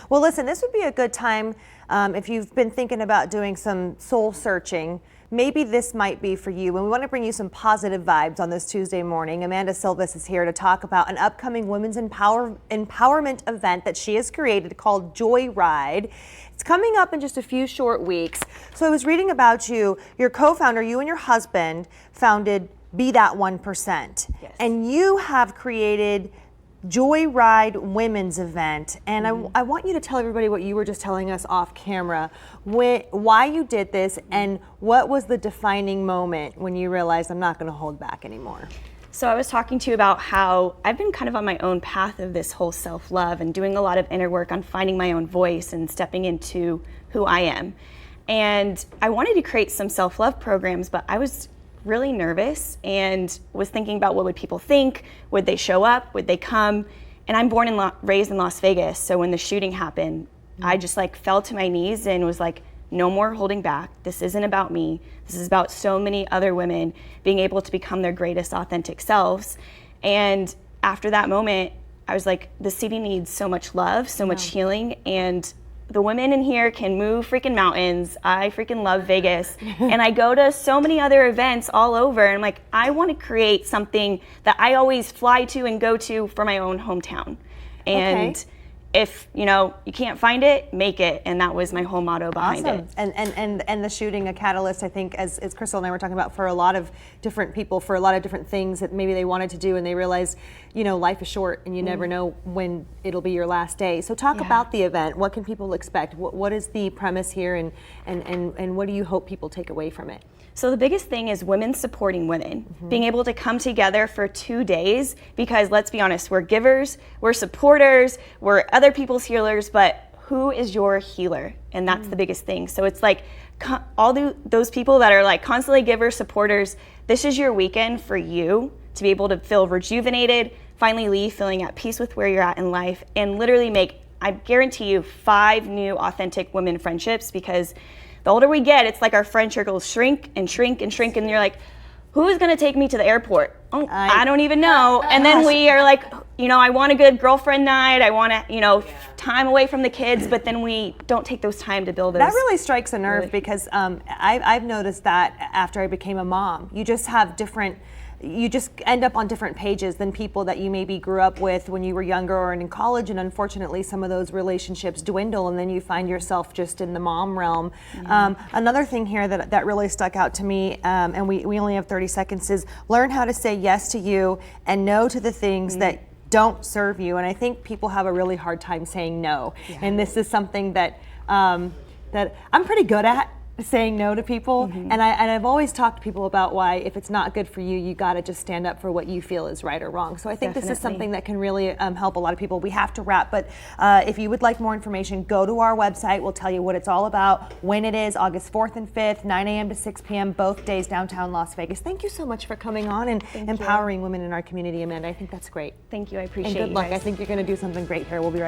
Well, listen, this would be a good time if you've been thinking about doing some soul searching. Maybe this might be for you. And we want to bring you some positive vibes on this Tuesday morning. Amanda Silvis is here to talk about an upcoming women's empowerment event that she has created called JOYride. It's coming up in just a few short weeks. So I was reading about you. Your co-founder, you and your husband, founded Be That 1%. Yes. And you have created JOYride Women's Event, and I want you to tell everybody what you were just telling us off camera, why you did this, and what was the defining moment when you realized I'm not going to hold back anymore. So I was talking to you about how I've been kind of on my own path of this whole self-love and doing a lot of inner work on finding my own voice and stepping into who I am. And I wanted to create some self-love programs, but I was really nervous and was thinking about what would people think, would they show up, would they come? And I'm born and raised in Las Vegas, so when the shooting happened, I just fell to my knees and was like, no more holding back. This isn't about me. This is about so many other women being able to become their greatest authentic selves. And after that moment, I was like, the city needs so much love, so much healing, and the women in here can move freaking mountains. I freaking love Vegas. And I go to so many other events all over. And I'm like, I want to create something that I always fly to and go to for my own hometown. And if you can't find it, make it. And that was my whole motto behind it. And the shooting, a catalyst, I think, as Crystal and I were talking about, for a lot of different people, for a lot of different things that maybe they wanted to do, and they realized, life is short and you never know when it'll be your last day. So talk about the event. What can people expect? What is the premise here, and what do you hope people take away from it? So the biggest thing is women supporting women, being able to come together for 2 days, because let's be honest, we're givers, we're supporters, we're other people's healers, but who is your healer? And that's the biggest thing. So it's like all those people that are constantly givers, supporters, this is your weekend for you to be able to feel rejuvenated, finally leave feeling at peace with where you're at in life, and literally make, I guarantee you, 5 new authentic women friendships, because the older we get, it's like our friend circles shrink and shrink and shrink, and you're like, who's gonna take me to the airport? Oh, I don't even know. And then we are like, I want a good girlfriend night, I want to, time away from the kids, but then we don't take those time to build those. That really strikes a nerve, because I've noticed that after I became a mom, you just end up on different pages than people that you maybe grew up with when you were younger or in college, and unfortunately some of those relationships dwindle, and then you find yourself just in the mom realm. Another thing here that really stuck out to me, and we only have 30 seconds, is learn how to say yes to you and no to the things that don't serve you. And I think people have a really hard time saying no. And this is something that that I'm pretty good at, saying no to people, and I've always talked to people about why, if it's not good for you, you got to just stand up for what you feel is right or wrong. So I think this is something that can really help a lot of people. We have to wrap, but if you would like more information, go to our website. We'll tell you what it's all about, when it is, August 4th and 5th, 9 a.m. to 6 p.m., both days, downtown Las Vegas. Thank you so much for coming on and empowering women in our community, Amanda. I think that's great. Thank you, I appreciate it. And good luck. I think you're going to do something great here. We'll be right back.